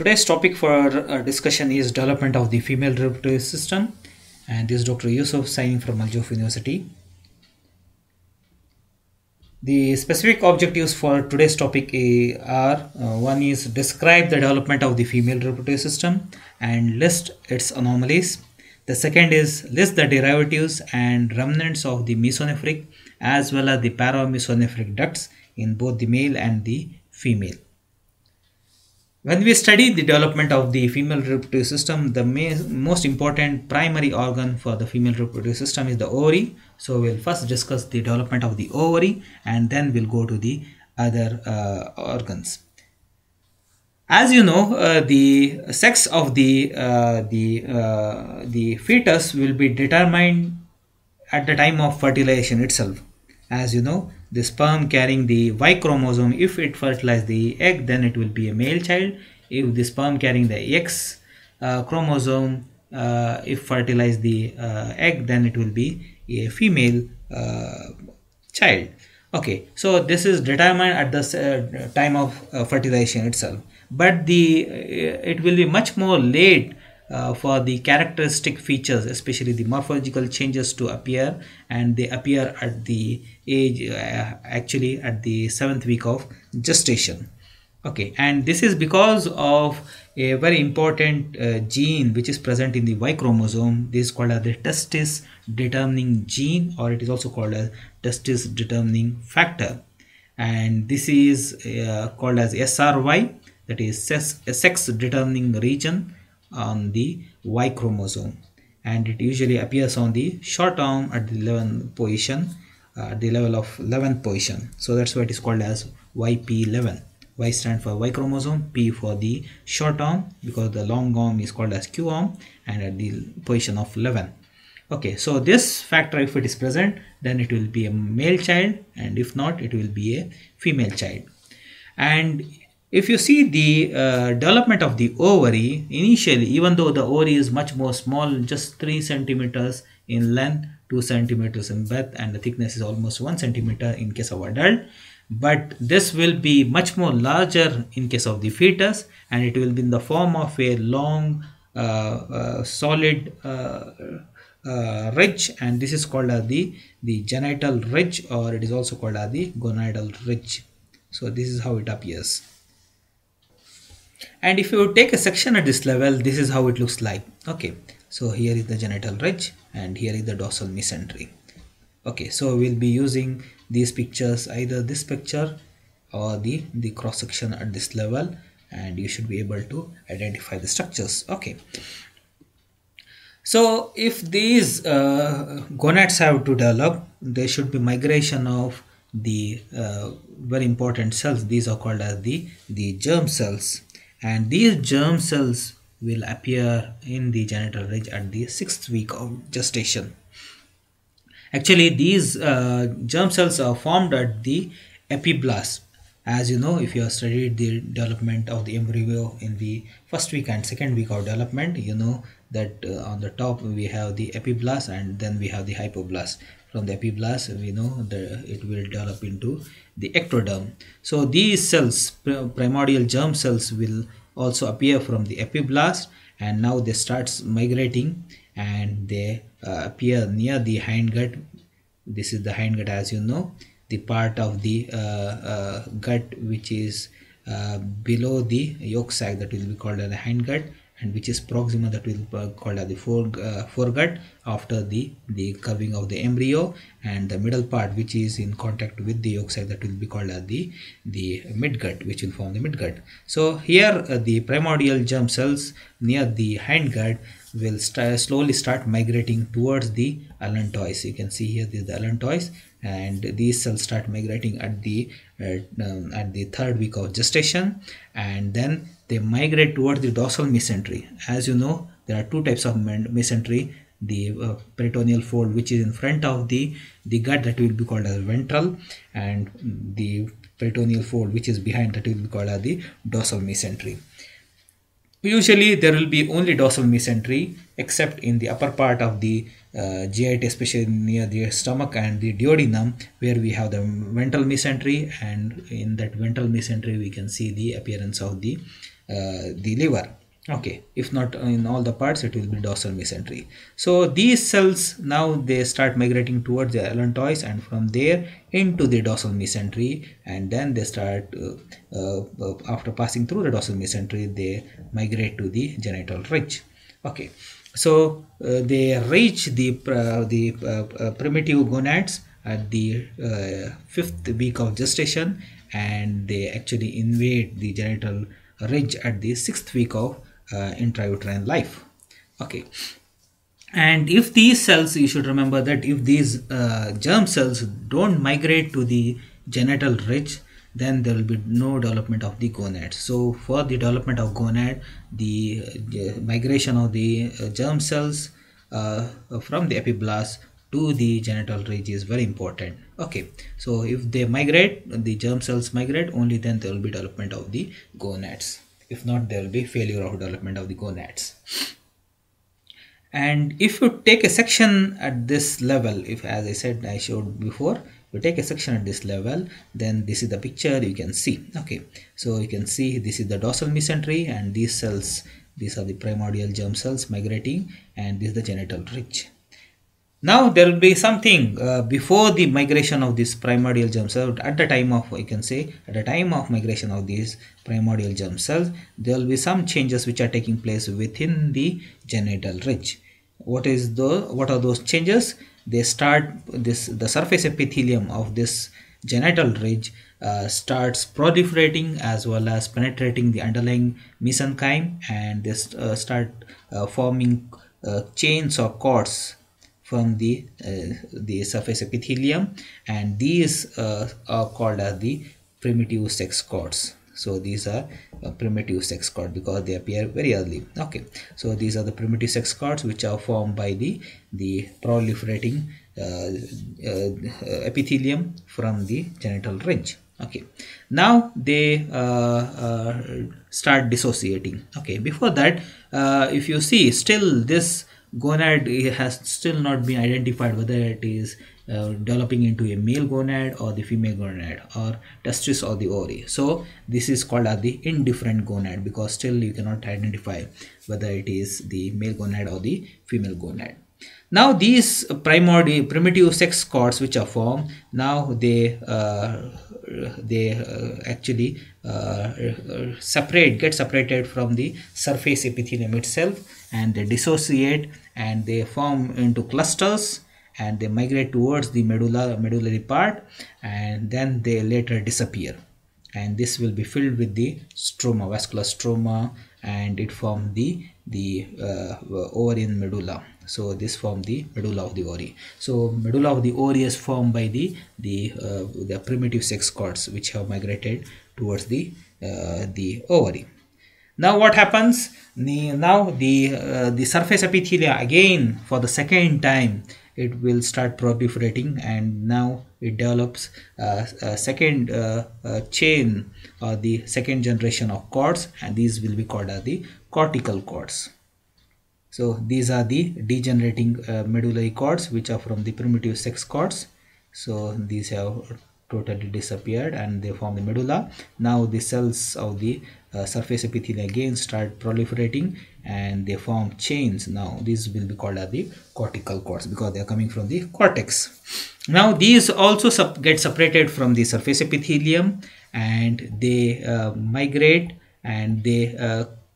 Today's topic for discussion is development of the female reproductive system, and this is Dr. Yusuf signing from Al University. The specific objectives for today's topic are one is describe the development of the female reproductive system and list its anomalies. The second is list the derivatives and remnants of the mesonephric as well as the paramesonephric ducts in both the male and the female. When we study the development of the female reproductive system, the most important primary organ for the female reproductive system is the ovary. So we'll first discuss the development of the ovary and then we'll go to the other organs. As you know, the sex of the fetus will be determined at the time of fertilization itself. As you know, the sperm carrying the Y chromosome, if it fertilizes the egg, then it will be a male child. If the sperm carrying the X chromosome, if fertilize the egg, then it will be a female child. Okay, so this is determined at the time of fertilization itself. But it will be much more late for the characteristic features, especially the morphological changes to appear, and they appear at the age actually at the 7th week of gestation. Okay, and this is because of a very important gene which is present in the Y chromosome. This is called as the testis determining gene, or it is also called as testis determining factor, and this is called as SRY, that is sex determining region on the Y chromosome, and it usually appears on the short arm at the 11th position, at the level of 11th position. So that's why it is called as YP11. Y stands for Y chromosome, P for the short arm, because the long arm is called as Q arm, and at the position of 11. Okay, so this factor, if it is present, then it will be a male child, and if not, it will be a female child. And if you see the development of the ovary, initially, even though the ovary is much more small, just 3 centimeters in length, 2 centimeters in breadth, and the thickness is almost 1 centimeter in case of adult, but this will be much more larger in case of the fetus, and it will be in the form of a long solid ridge, and this is called as the genital ridge, or it is also called as the gonadal ridge. So this is how it appears. And if you take a section at this level, this is how it looks like. Okay, so here is the genital ridge and here is the dorsal mesentery. Okay, so we'll be using these pictures, either this picture or the cross section at this level, and you should be able to identify the structures. Okay, so if these gonads have to develop, there should be migration of the very important cells. These are called as the germ cells, and these germ cells will appear in the genital ridge at the 6th week of gestation. Actually, these germ cells are formed at the epiblast. As you know, if you have studied the development of the embryo in the 1st week and 2nd week of development, you know that on the top we have the epiblast and then we have the hypoblast. From the epiblast, we know that it will develop into the ectoderm. So these cells, primordial germ cells, will also appear from the epiblast, and now they start migrating and they appear near the hindgut. This is the hindgut, as you know, the part of the gut which is below the yolk sac, that will be called as the hindgut, and which is proxima, that will be called as the foregut after the curving of the embryo, and the middle part which is in contact with the yolk sac, that will be called as the midgut, which will form the midgut. So here the primordial germ cells near the hindgut will slowly start migrating towards the allantois. You can see here this is the allantois, and these cells start migrating at the 3rd week of gestation, and then they migrate towards the dorsal mesentery. As you know, there are 2 types of mesentery: the peritoneal fold, which is in front of the gut, that will be called as ventral, and the peritoneal fold which is behind, that will be called as the dorsal mesentery. Usually there will be only dorsal mesentery, except in the upper part of the GIT, especially near the stomach and the duodenum, where we have the ventral mesentery, and in that ventral mesentery we can see the appearance of the the liver. Okay, if not in all the parts, it will be dorsal mesentery. So these cells now they start migrating towards the allantois, and from there into the dorsal mesentery, and then they start after passing through the dorsal mesentery, they migrate to the genital ridge. Okay, so they reach the primitive gonads at the 5th week of gestation, and they actually invade the genital ridge at the 6th week of intrauterine life. Okay, and if these cells, you should remember that if these germ cells don't migrate to the genital ridge, then there will be no development of the gonad. So for the development of gonad, the migration of the germ cells from the epiblast to the genital ridge is very important. Okay, so if they migrate, the germ cells migrate, only then there will be development of the gonads. If not, there will be failure of development of the gonads. And if you take a section at this level, if, as I said, I showed before, you take a section at this level, then this is the picture you can see. Okay, so you can see this is the dorsal mesentery, and these cells, these are the primordial germ cells migrating, and this is the genital ridge. Now there will be something before the migration of this primordial germ cell. At the time of, you can say, at the time of migration of these primordial germ cells, there will be some changes which are taking place within the genital ridge. What are those changes? They start the surface epithelium of this genital ridge starts proliferating as well as penetrating the underlying mesenchyme, and they start forming chains or cords from the surface epithelium, and these are called as the primitive sex cords. So these are primitive sex cords because they appear very early. Okay, so these are the primitive sex cords which are formed by the proliferating epithelium from the genital ridge. Okay, now they start dissociating. Okay, before that, if you see, still this gonad has still not been identified whether it is developing into a male gonad or the female gonad, or testis or the ovary. So this is called as the indifferent gonad because still you cannot identify whether it is the male gonad or the female gonad. Now these primitive sex cords which are formed, now they actually get separated from the surface epithelium itself, and they dissociate and they form into clusters, and they migrate towards the medullary part, and then they later disappear, and this will be filled with the stroma, vascular stroma, and it forms the ovarian medulla. So this forms the medulla of the ovary. So medulla of the ovary is formed by the primitive sex cords which have migrated towards the ovary. Now what happens? Now the surface epithelia again for the second time it will start proliferating, and now it develops a second chain or the second generation of cords, and these will be called as the cortical cords. So these are the degenerating medullary cords which are from the primitive sex cords. So these have totally disappeared and they form the medulla. Now the cells of the surface epithelium again start proliferating and they form chains. Now these will be called as the cortical cords because they are coming from the cortex. Now these also get separated from the surface epithelium and they migrate and they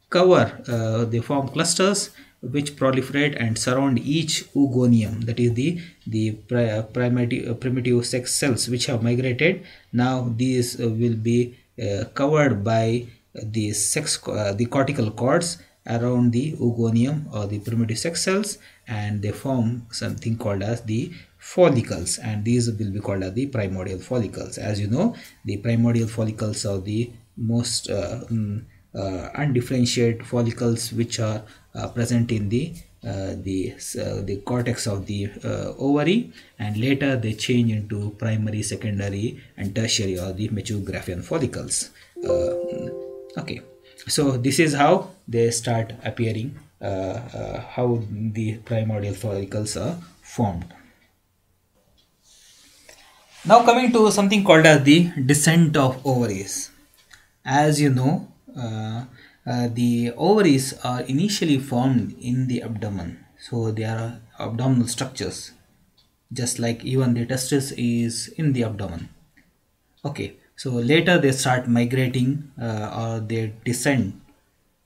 they form clusters which proliferate and surround each oogonium, that is the primitive sex cells which have migrated. Now these will be covered by the cortical cords around the oogonium or the primitive sex cells, and they form something called as the follicles, and these will be called as the primordial follicles. As you know, the primordial follicles are the most undifferentiated follicles which are present in the cortex of the ovary, and later they change into primary, secondary and tertiary or the mature Graafian follicles. Okay, so this is how they start appearing, how the primordial follicles are formed. Now coming to something called as the descent of ovaries. As you know, The ovaries are initially formed in the abdomen, so they are abdominal structures, just like even the testis is in the abdomen. Okay, so later they start migrating or they descend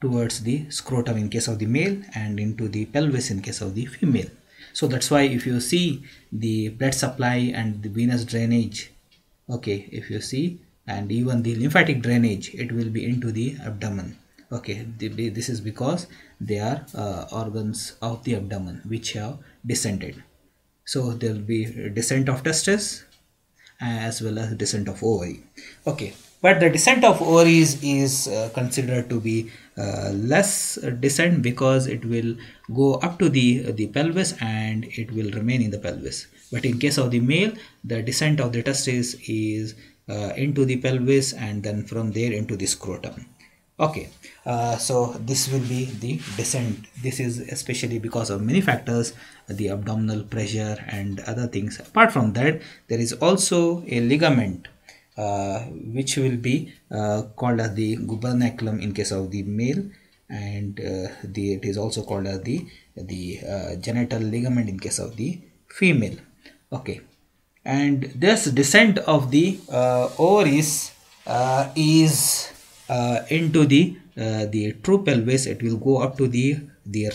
towards the scrotum in case of the male and into the pelvis in case of the female. So that's why if you see the blood supply and the venous drainage, okay, if you see, and even the lymphatic drainage, it will be into the abdomen. Okay, this is because they are organs of the abdomen which have descended. So there will be descent of testis as well as descent of ovary. Okay, but the descent of ovaries is considered to be less descent because it will go up to the pelvis and it will remain in the pelvis. But in case of the male, the descent of the testis is into the pelvis and then from there into the scrotum. Okay, so this will be the descent. This is especially because of many factors, the abdominal pressure and other things. Apart from that, there is also a ligament which will be called as the gubernaculum in case of the male, and it is also called as the genital ligament in case of the female. Okay, and this descent of the ovaries is into the true pelvis. It will go up to the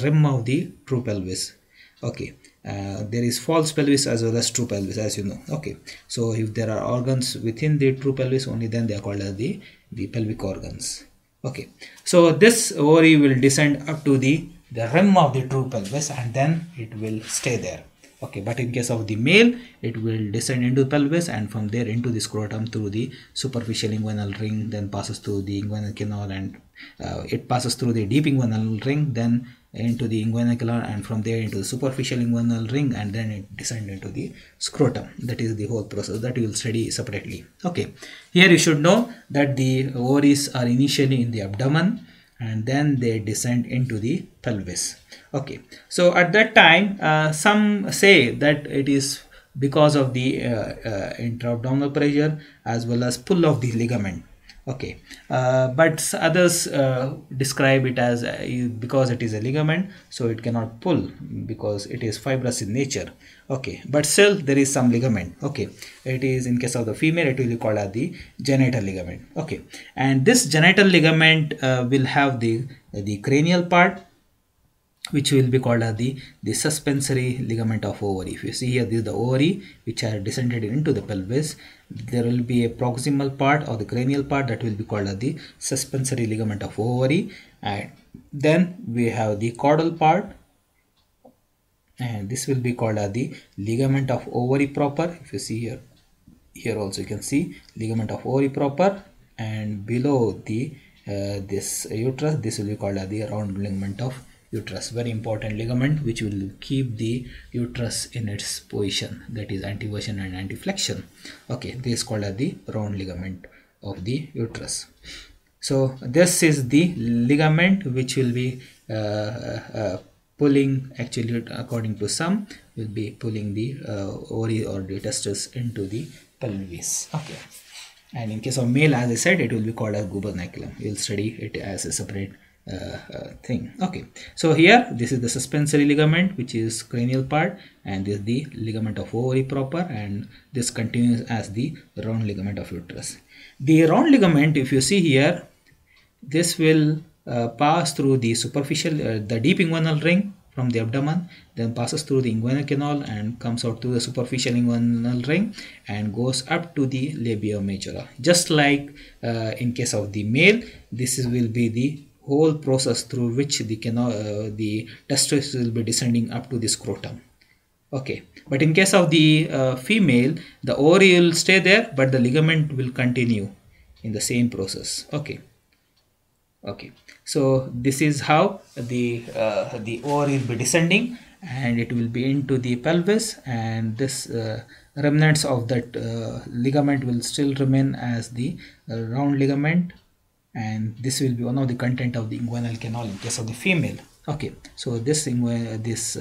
rim of the true pelvis. Okay, there is false pelvis as well as true pelvis, as you know. Okay, so if there are organs within the true pelvis, only then they are called as the pelvic organs. Okay, so this ovary will descend up to the rim of the true pelvis and then it will stay there. Okay, but in case of the male, it will descend into the pelvis and from there into the scrotum through the superficial inguinal ring, then passes through the inguinal canal, and it passes through the deep inguinal ring, then into the inguinal canal, and from there into the superficial inguinal ring, and then it descends into the scrotum. That is the whole process that you will study separately. Okay, here you should know that the ovaries are initially in the abdomen and then they descend into the pelvis. Okay, so at that time some say that it is because of the intra-abdominal pressure as well as pull of the ligament. Okay, but others describe it as because it is a ligament, so it cannot pull because it is fibrous in nature. Okay, but still there is some ligament. Okay, it is in case of the female, it will be called as the genital ligament. Okay, and this genital ligament will have the cranial part, which will be called as the suspensory ligament of ovary. If you see here, this is the ovary which are descended into the pelvis. There will be a proximal part or the cranial part that will be called as the suspensory ligament of ovary, and then we have the caudal part, and this will be called as the ligament of ovary proper. If you see here also you can see ligament of ovary proper, and below the this uterus, this will be called as the round ligament of uterus. Very important ligament which will keep the uterus in its position, that is anteversion and anteflexion. Okay, this is called as the round ligament of the uterus. So this is the ligament which will be pulling, actually according to some, will be pulling the ovary or the testis into the pelvis. Okay, and in case of male, as I said, it will be called as gubernaculum. You will study it as a separate thing. Okay, so here this is the suspensory ligament, which is cranial part, and this is the ligament of ovary proper, and this continues as the round ligament of uterus. The round ligament, if you see here, this will pass through the superficial the deep inguinal ring from the abdomen, then passes through the inguinal canal and comes out to the superficial inguinal ring and goes up to the labia majora. Just like in case of the male, this will be the whole process through which the testis will be descending up to the scrotum. Okay, but in case of the female, the ovary will stay there, but the ligament will continue in the same process. Okay. Okay, so this is how the ovary will be descending, and it will be into the pelvis, and this remnants of that ligament will still remain as the round ligament, and this will be one of the content of the inguinal canal in case of the female. Okay, so this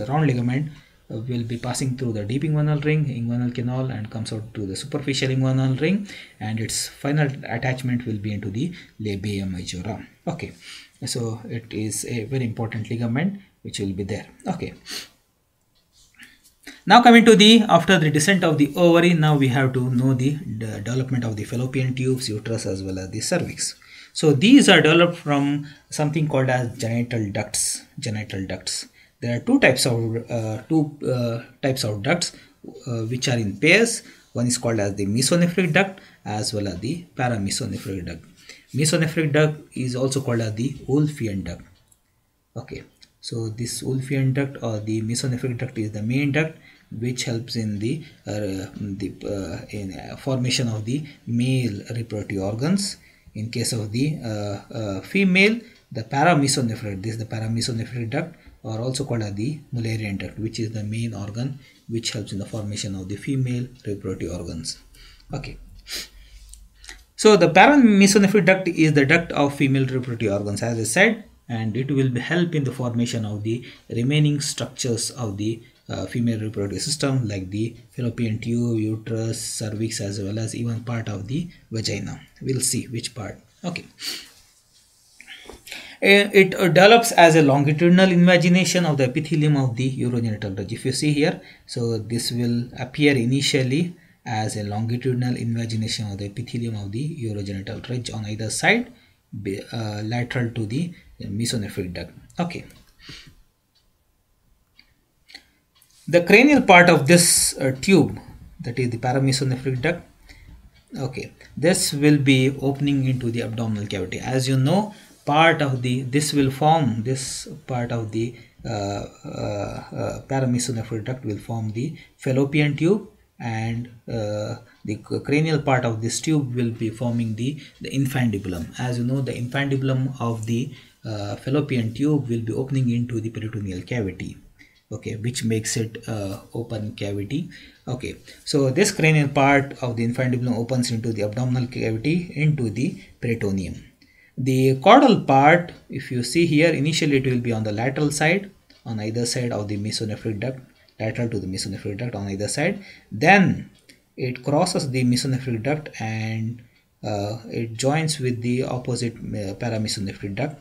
round ligament will be passing through the deep inguinal ring, inguinal canal, and comes out to the superficial inguinal ring, and its final attachment will be into the labia majora. Okay, So it is a very important ligament which will be there. Okay. Now coming to the after the descent of the ovary, now we have to know the development of the fallopian tubes, uterus as well as the cervix. So these are developed from something called as genital ducts. Genital ducts. There are two types of ducts which are in pairs. One is called as the mesonephric duct as well as the paramesonephric duct. Mesonephric duct is also called as the Wolffian duct. Okay, so this Wolffian duct or the mesonephric duct is the main duct which helps in the formation of the male reproductive organs. In case of the female, the paramesonephric, this is the paramesonephric duct, or also called as the Mullerian duct, which is the main organ which helps in the formation of the female reproductive organs. Okay. So the paramesonephric duct is the duct of female reproductive organs, as I said, and it will help in the formation of the remaining structures of the female reproductive system, like the fallopian tube, uterus, cervix, as well as even part of the vagina. We'll see which part. Okay. It develops as a longitudinal invagination of the epithelium of the urogenital ridge. If you see here, so this will appear initially as a longitudinal invagination of the epithelium of the urogenital ridge on either side, lateral to the mesonephric duct. Okay. The cranial part of this tube, that is the paramesonephric duct, okay, this will be opening into the abdominal cavity. As you know, part of the this part of the paramesonephric duct will form the fallopian tube, and the cranial part of this tube will be forming the infundibulum. As you know, the infundibulum of the fallopian tube will be opening into the peritoneal cavity, okay, which makes it open cavity. Okay, so this cranial part of the infundibulum opens into the abdominal cavity into the peritoneum. The caudal part, if you see here, initially it will be on the lateral side, on either side of the mesonephric duct, lateral to the mesonephric duct on either side. Then it crosses the mesonephric duct and it joins with the opposite paramesonephric duct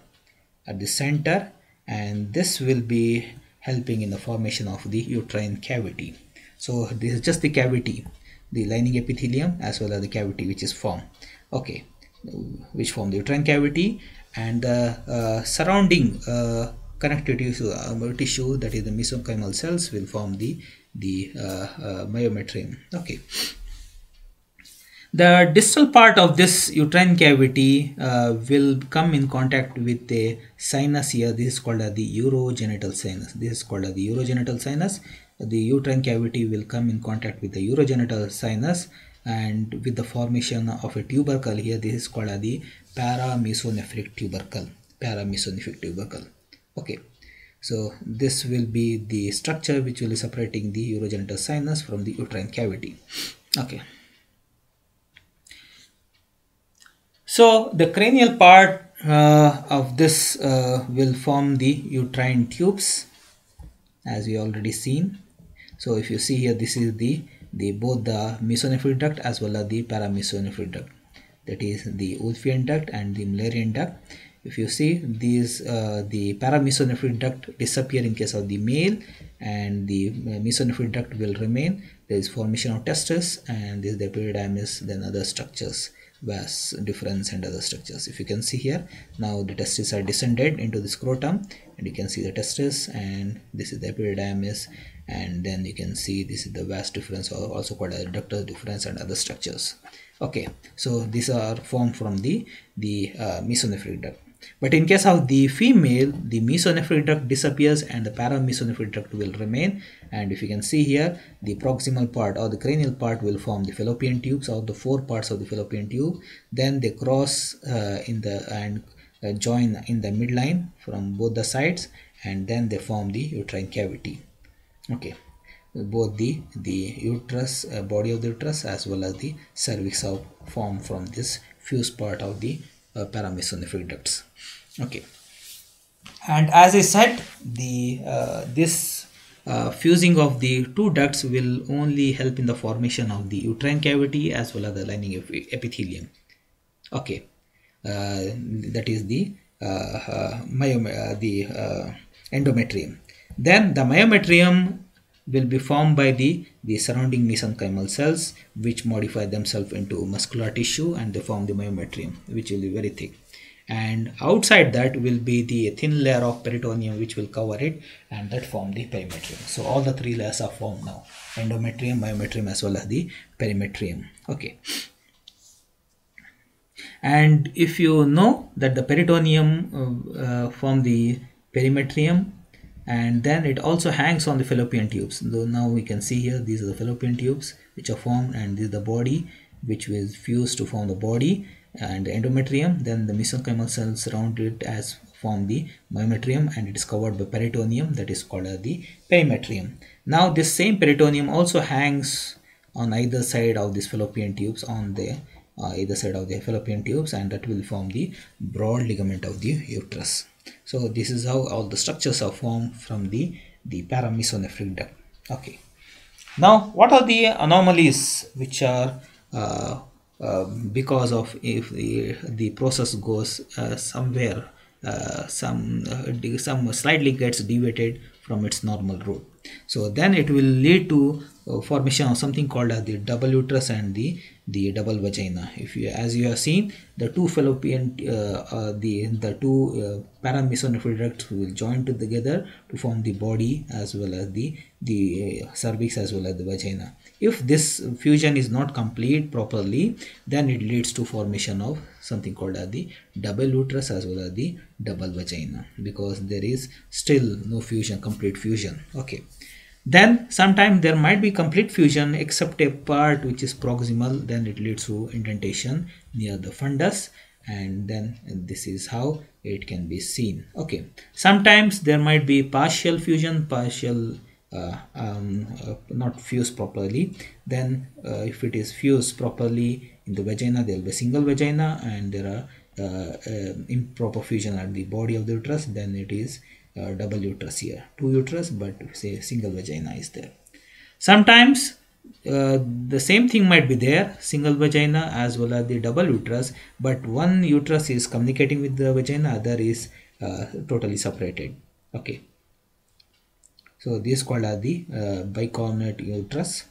at the center, and this will be helping in the formation of the uterine cavity. So this is just the cavity, the lining epithelium as well as the cavity which is formed, okay, which form the uterine cavity, and the surrounding connective tissue, that is the mesenchymal cells, will form the myometrium. Okay. The distal part of this uterine cavity will come in contact with a sinus here. This is called the urogenital sinus. This is called the urogenital sinus. The uterine cavity will come in contact with the urogenital sinus, and with the formation of a tubercle here. This is called the paramesonephric tubercle. Paramesonephric tubercle. Okay. So this will be the structure which will be separating the urogenital sinus from the uterine cavity. Okay. So the cranial part of this will form the uterine tubes, as we already seen. So if you see here, this is both the mesonephric duct as well as the paramesonephric duct, that is the Wolffian duct and the Mullerian duct. If you see these, the paramesonephric duct disappear in case of the male, and the mesonephric duct will remain. There is formation of testes, and this is the epididymis, then other structures, vas deferens and other structures. If you can see here, now the testes are descended into the scrotum, and you can see the testes, and this is the epididymis, and then you can see this is the vas deferens, or also called as ductus deferens, and other structures. Okay, so these are formed from the mesonephric duct. But in case of the female, the mesonephric duct disappears and the paramesonephric duct will remain. And if you can see here, the proximal part or the cranial part will form the fallopian tubes, or the four parts of the fallopian tube. Then they cross and join in the midline from both the sides, and then they form the uterine cavity. Okay, both the uterus, body of the uterus, as well as the cervix are formed from this fused part of the paramesonephric ducts. Okay, and as I said, this fusing of the two ducts will only help in the formation of the uterine cavity as well as the lining epithelium. Okay, that is the endometrium. Then the myometrium will be formed by the surrounding mesenchymal cells, which modify themselves into muscular tissue, and they form the myometrium, which will be very thick. And outside that will be the thin layer of peritoneum, which will cover it, and that form the perimetrium. So all the three layers are formed now: endometrium, myometrium, as well as the perimetrium. Okay. And if you know that the peritoneum form the perimetrium, and then it also hangs on the fallopian tubes. Though now we can see here, these are the fallopian tubes which are formed, and this is the body which will fuse to form the body and the endometrium. Then the mesenchymal cells surround it as form the myometrium, and it is covered by peritoneum, that is called as the perimetrium. Now this same peritoneum also hangs on either side of these fallopian tubes, on the either side of the fallopian tubes, and that will form the broad ligament of the uterus. So this is how all the structures are formed from the paramesonephric duct. Okay. Now, what are the anomalies which are because of if the process goes somewhere, some slightly gets deviated from its normal route? So then it will lead to formation of something called as the double uterus and the double vagina. If you, as you have seen, the two fallopian the two paramesonephric ducts will join together to form the body, as well as the cervix, as well as the vagina. If this fusion is not complete properly, then it leads to formation of something called as the double uterus as well as the double vagina, because there is still no fusion, complete fusion. Okay. Then sometimes there might be complete fusion except a part which is proximal, then it leads to indentation near the fundus, and then this is how it can be seen. Okay. Sometimes there might be partial fusion, partial not fused properly. Then if it is fused properly in the vagina, there will be single vagina, and there are improper fusion at the body of the uterus, then it is double uterus here, two uterus, but say single vagina is there. Sometimes the same thing might be there, single vagina as well as the double uterus, but one uterus is communicating with the vagina, other is totally separated. Okay. So this is called as the bicornate uterus,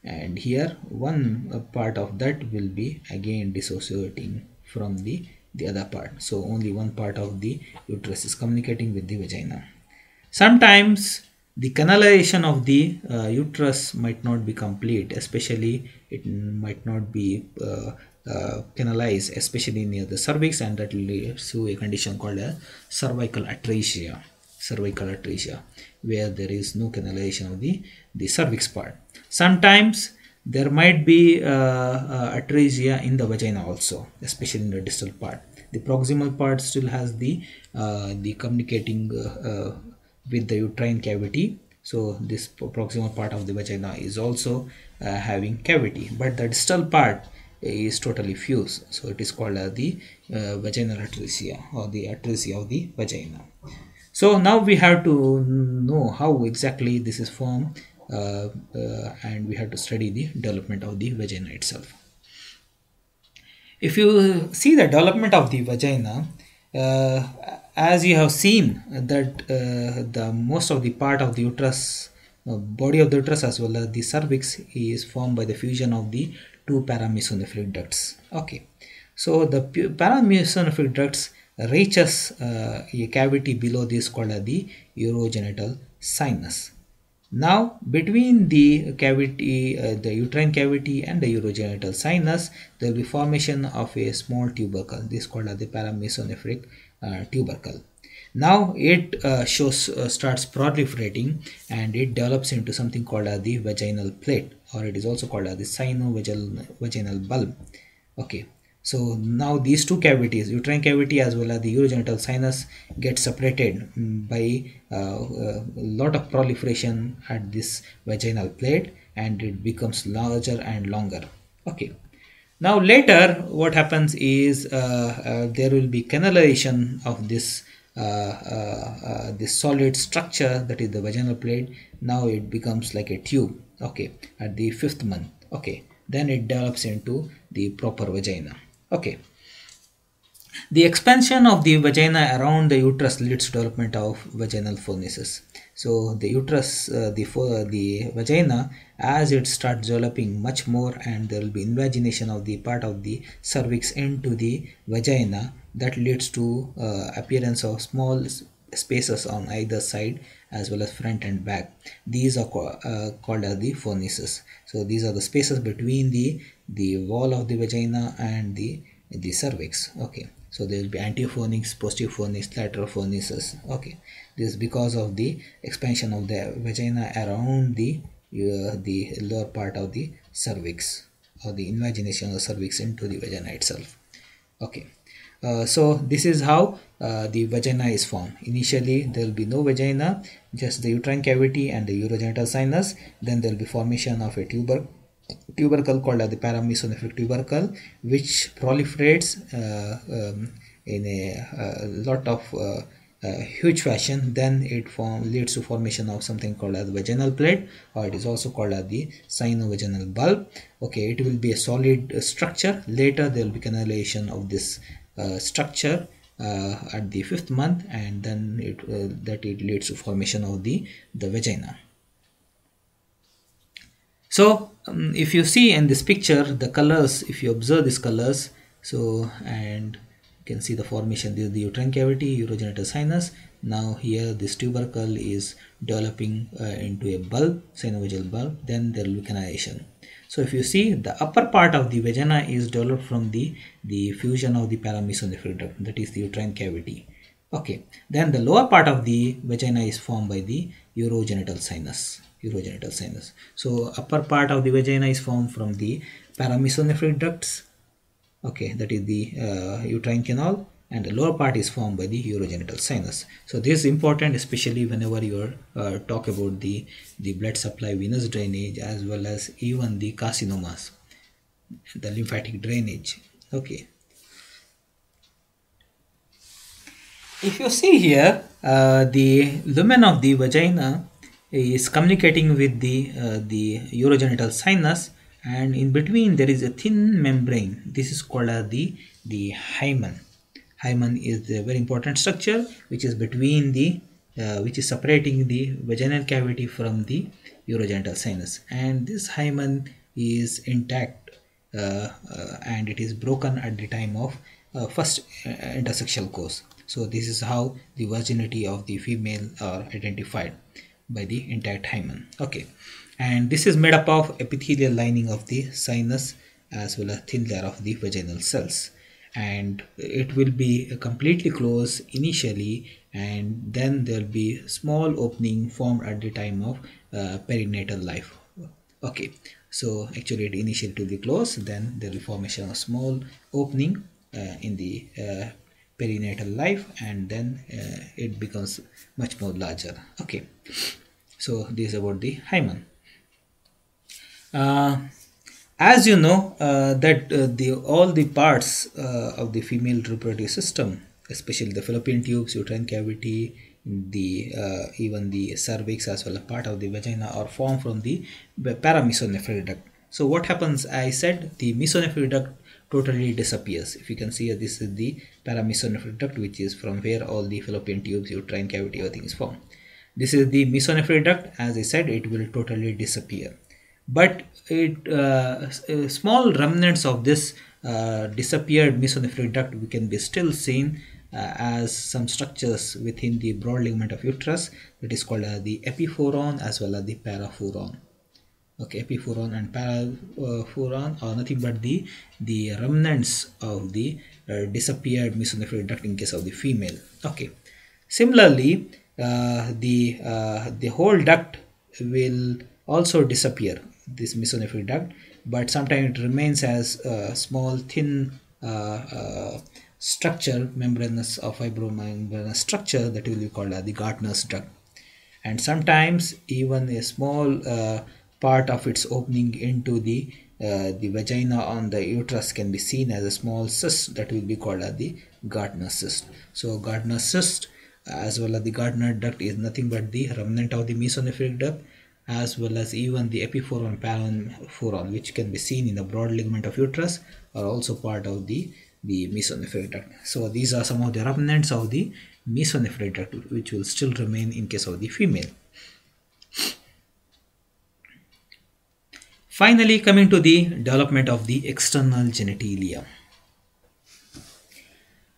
and here one part of that will be again dissociating from the other part. So only one part of the uterus is communicating with the vagina. Sometimes the canalization of the uterus might not be complete, especially it might not be canalized, especially near the cervix, and that leads to a condition called a cervical atresia. Cervical atresia, where there is no canalization of the cervix part. Sometimes there might be atresia in the vagina also, especially in the distal part. The proximal part still has the communicating with the uterine cavity. So this proximal part of the vagina is also having cavity, but the distal part is totally fused. So it is called as the vaginal atresia, or the atresia of the vagina. So now we have to know how exactly this is formed, and we have to study the development of the vagina itself. If you see the development of the vagina, as you have seen that the most of the part of the uterus, body of the uterus as well as the cervix, is formed by the fusion of the two paramesonephric ducts. Okay, so the paramesonephric ducts reaches a cavity below this called as the urogenital sinus. Now between the cavity, the uterine cavity and the urogenital sinus, there will be formation of a small tubercle. This is called as the paramesonephric tubercle. Now it starts proliferating, and it develops into something called as the vaginal plate, or it is also called as the sino-vaginal bulb. Okay. So now these two cavities, uterine cavity as well as the urogenital sinus, get separated by a lot of proliferation at this vaginal plate, and it becomes larger and longer. Okay. Now later what happens is there will be canalization of this solid structure, that is the vaginal plate. Now it becomes like a tube. Okay, at the 5th month. Okay, then it develops into the proper vagina. Okay, The expansion of the vagina around the uterus leads to development of vaginal phonesis. So the uterus, the vagina, as it starts developing much more, and there will be invagination of the part of the cervix into the vagina, that leads to appearance of small spaces on either side as well as front and back. These are called as the phonesis. So these are the spaces between the wall of the vagina and the cervix. Okay, so there will be antiphonix, posteriphonix, lateral phonesis. Okay, this is because of the expansion of the vagina around the lower part of the cervix, or the invagination of the cervix into the vagina itself. Okay, so this is how the vagina is formed. Initially there will be no vagina, just the uterine cavity and the urogenital sinus. Then there will be formation of a tubercle called as the Paramesonephric tubercle, which proliferates in a lot of huge fashion. Then it leads to formation of something called as vaginal plate, or it is also called as the sinovaginal bulb. Okay, it will be a solid structure. Later there will be cannulation of this structure at the 5th month, and then it leads to formation of the vagina. So if you see in this picture the colors, if you observe these colors, so, and you can see the formation. This is the uterine cavity, urogenital sinus. Now here this tubercle is developing into a bulb, sinovaginal bulb. Then there will be cannulation. So if you see, the upper part of the vagina is developed from the fusion of the Paramesonephric duct, that is the uterine cavity. Okay, then the lower part of the vagina is formed by the urogenital sinus. So upper part of the vagina is formed from the Paramesonephric ducts. Okay, that is the uterine canal, and the lower part is formed by the urogenital sinus. So this is important, especially whenever you talk about the blood supply, venous drainage, as well as even the carcinomas, the lymphatic drainage. Okay, if you see here, the lumen of the vagina is communicating with the urogenital sinus, and in between there is a thin membrane. This is called as the hymen. Hymen is a very important structure which is between which is separating the vaginal cavity from the urogenital sinus, and this hymen is intact and it is broken at the time of first intersexual course. So this is how the virginity of the female are identified, by the intact hymen. Okay, and this is made up of epithelial lining of the sinus as well as thin layer of the vaginal cells, and it will be completely closed initially, and then there will be small opening formed at the time of perinatal life. Okay, so actually it initially to be closed, then there will be formation of small opening in the perinatal life, and then it becomes much more larger. Okay, so this is about the hymen. As you know that all the parts of the female reproductive system, especially the fallopian tubes, uterine cavity, the even the cervix as well as part of the vagina, are formed from the paramesonephric duct. So what happens? I said the mesonephric duct totally disappears. If you can see, this is the paramesonephric duct, which is from where all the fallopian tubes, uterine cavity, everything is formed. This is the mesonephric duct. As I said, it will totally disappear, but small remnants of this disappeared mesonephric duct we can be still seen as some structures within the broad ligament of uterus, that is called the epiphoron as well as the paraphoron. Okay, epiphoron and paraphoron are nothing but the remnants of the disappeared mesonephric duct in case of the female. Okay, similarly the whole duct will also disappear, this mesonephric duct, but sometimes it remains as a small thin structure, membranous or fibromembranous structure, that will be called the Gardner's duct, and sometimes even a small part of its opening into the vagina on the uterus can be seen as a small cyst, that will be called the Gardner's cyst. So Gardner's cyst as well as the Gardner duct is nothing but the remnant of the mesonephric duct, as well as even the epiphoron, paraphoron, which can be seen in the broad ligament of uterus, are also part of the the mesonephric duct. So these are some of the remnants of the mesonephric duct which will still remain in case of the female. Finally, coming to the development of the external genitalia.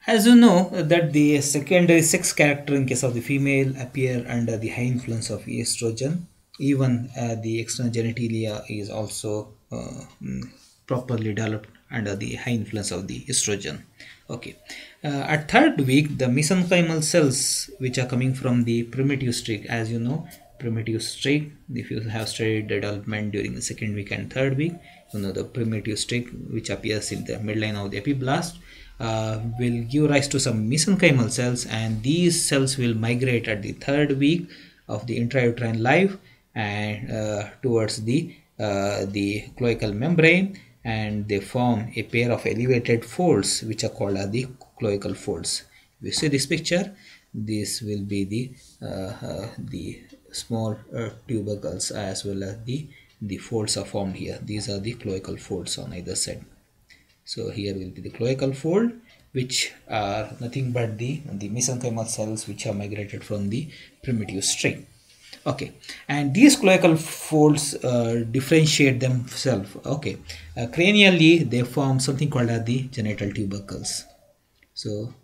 As you know that the secondary sex character in case of the female appear under the high influence of estrogen. Even the external genitalia is also properly developed under the high influence of the estrogen. Okay. At third week, the mesenchymal cells which are coming from the primitive streak, as you know, primitive streak, if you have studied the development during the second week and third week, you know the primitive streak which appears in the midline of the epiblast will give rise to some mesenchymal cells, and these cells will migrate at the third week of the intrauterine life and towards the cloacal membrane, and they form a pair of elevated folds which are called as the cloacal folds. If you see this picture, this will be the small tubercles as well as the folds are formed here. These are the cloacal folds on either side. So here will be the cloacal fold, which are nothing but the mesenchymal cells which are migrated from the primitive streak. Okay, and these cloacal folds differentiate themselves. Okay, cranially they form something called as the genital tubercles. So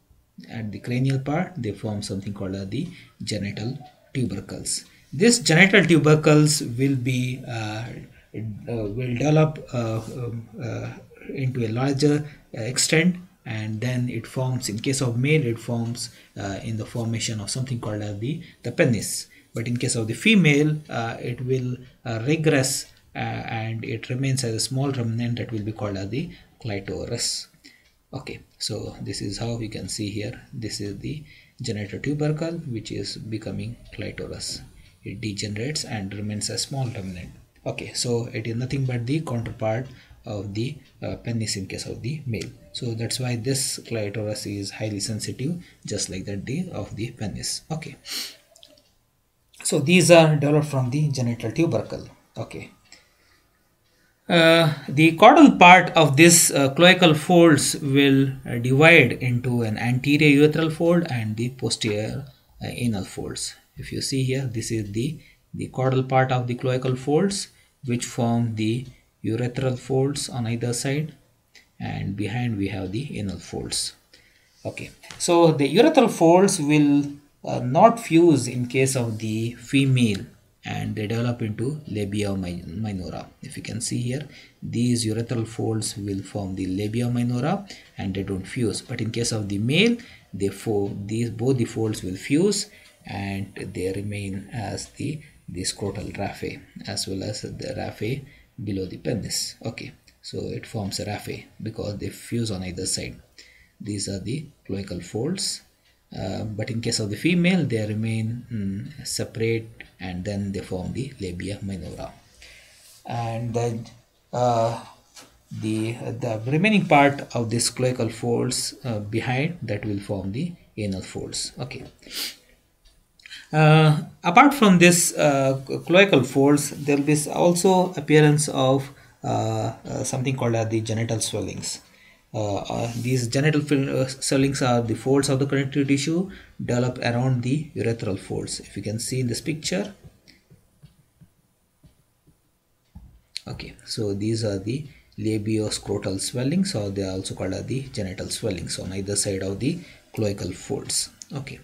at the cranial part they form something called as the genital tubercles. These genital tubercles will be will develop into a larger extent, and then it forms, in case of male, it forms in the formation of something called as the penis. But in case of the female, it will regress and it remains as a small remnant that will be called as the clitoris. Okay, so this is how we can see here. This is the genital tubercle which is becoming clitoris. It degenerates and remains a small remnant. Okay, so it is nothing but the counterpart of the penis in case of the male. So that's why this clitoris is highly sensitive, just like that of the penis. Okay, so these are developed from the genital tubercle. Okay, the caudal part of this cloacal folds will divide into an anterior urethral fold and the posterior anal folds. If you see here, this is the caudal part of the cloacal folds which form the urethral folds on either side, and behind we have the anal folds. Okay, so the urethral folds will not fuse in case of the female, and they develop into labia minora. If you can see here, these urethral folds will form the labia minora and they don't fuse. But in case of the male, both the folds will fuse and they remain as the scrotal raphe as well as the raphe below the penis. Okay, so it forms a raphe because they fuse on either side. These are the cloacal folds, but in case of the female, they remain separate and then they form the labia minora. And then the remaining part of this cloacal folds behind, that will form the anal folds. Okay. Apart from this cloacal folds, there will be also appearance of something called as the genital swellings. These genital swellings are the folds of the connective tissue develop around the urethral folds. If you can see in this picture. Okay, so these are the labioscrotal swellings, or they are also called as the genital swellings on either side of the cloacal folds. Okay,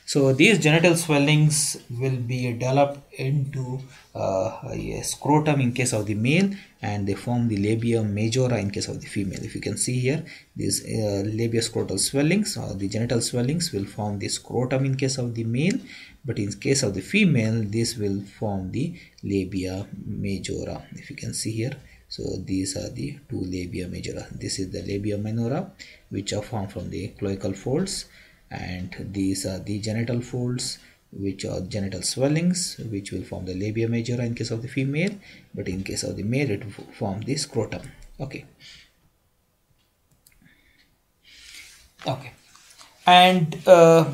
so these genital swellings will be developed into a scrotum in case of the male, and they form the labia majora in case of the female. If you can see here, these labioscrotal swellings or the genital swellings will form the scrotum in case of the male, but in case of the female, this will form the labia majora. If you can see here, so these are the two labia majora. This is the labia minora, which are formed from the cloacal folds, and these are the genital folds, which are genital swellings, which will form the labia majora in case of the female, but in case of the male, it will form the scrotum. Okay. Okay. And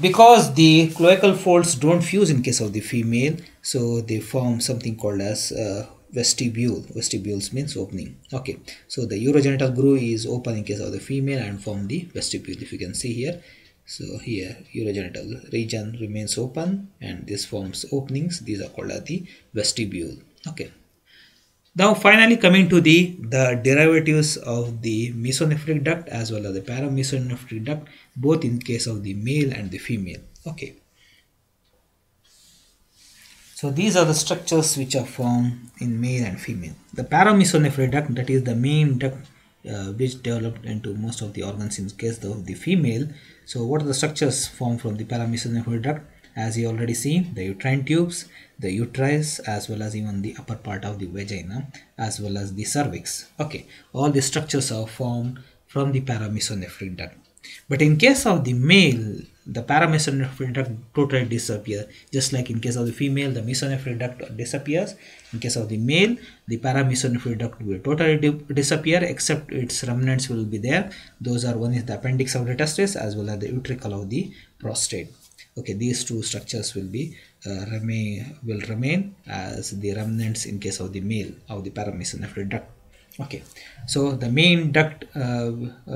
because the cloacal folds don't fuse in case of the female, so they form something called as vestibule. Vestibules means opening. Okay, so the urogenital groove is open in case of the female and form the vestibule, if you can see here. So here urogenital region remains open and this forms openings. These are called as the vestibule. Okay, now finally coming to the derivatives of the mesonephric duct as well as the paramesonephric duct, both in case of the male and the female. Okay, so these are the structures which are formed in male and female. The paramesonephric duct, that is the main duct which developed into most of the organs in case of the female. So what are the structures formed from the paramesonephric duct? As you already seen, the uterine tubes, the uterus, as well as even the upper part of the vagina, as well as the cervix. Okay, all the structures are formed from the paramesonephric duct. But in case of the male, the paramesonephric duct totally disappears. Just like in case of the female, the mesonephric duct disappears. In case of the male, the paramesonephric duct will totally disappear, except its remnants will be there. Those are, one is the appendix of the testis as well as the utricle of the prostate. Okay, these two structures will be remain as the remnants in case of the male of the paramesonephric duct. Okay, so the main duct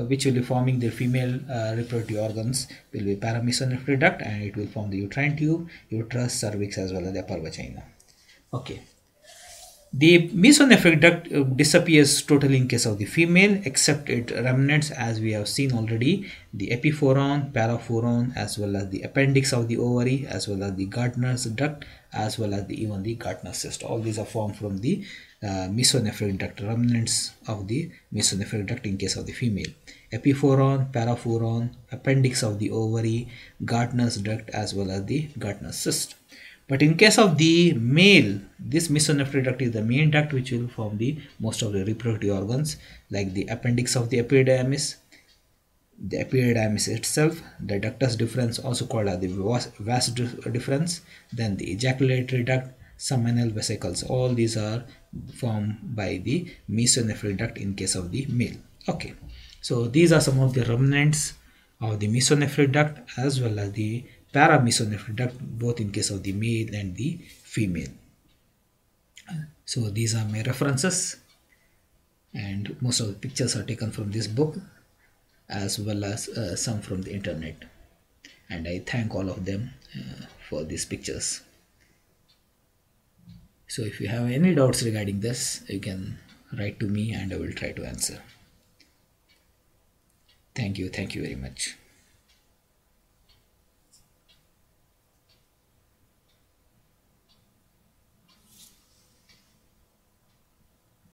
which will be forming the female reproductive organs will be paramesonephric duct, and it will form the uterine tube, uterus, cervix, as well as the upper vagina. Okay, the mesonephric duct disappears totally in case of the female, except it remnants, as we have seen already, the epiphoron, paraphoron, as well as the appendix of the ovary, as well as the Gardner's duct, as well as even the Gardner's cyst. All these are formed from the mesonephric duct, remnants of the mesonephric duct in case of the female. Epiphoron, paraphoron, appendix of the ovary, Gardner's duct, as well as the Gardner's cyst. But in case of the male, this mesonephric duct is the main duct which will form the most of the reproductive organs, like the appendix of the epididymis, the epididymis itself, the ductus deferens, also called as the vas deferens, then the ejaculatory duct, seminal vesicles. All these are formed by the mesonephric duct in case of the male. Okay, so these are some of the remnants of the mesonephric duct as well as the paramesonephric duct, both in case of the male and the female. So these are my references, and most of the pictures are taken from this book as well as some from the internet, and I thank all of them for these pictures. So if you have any doubts regarding this, you can write to me and I will try to answer. Thank you very much.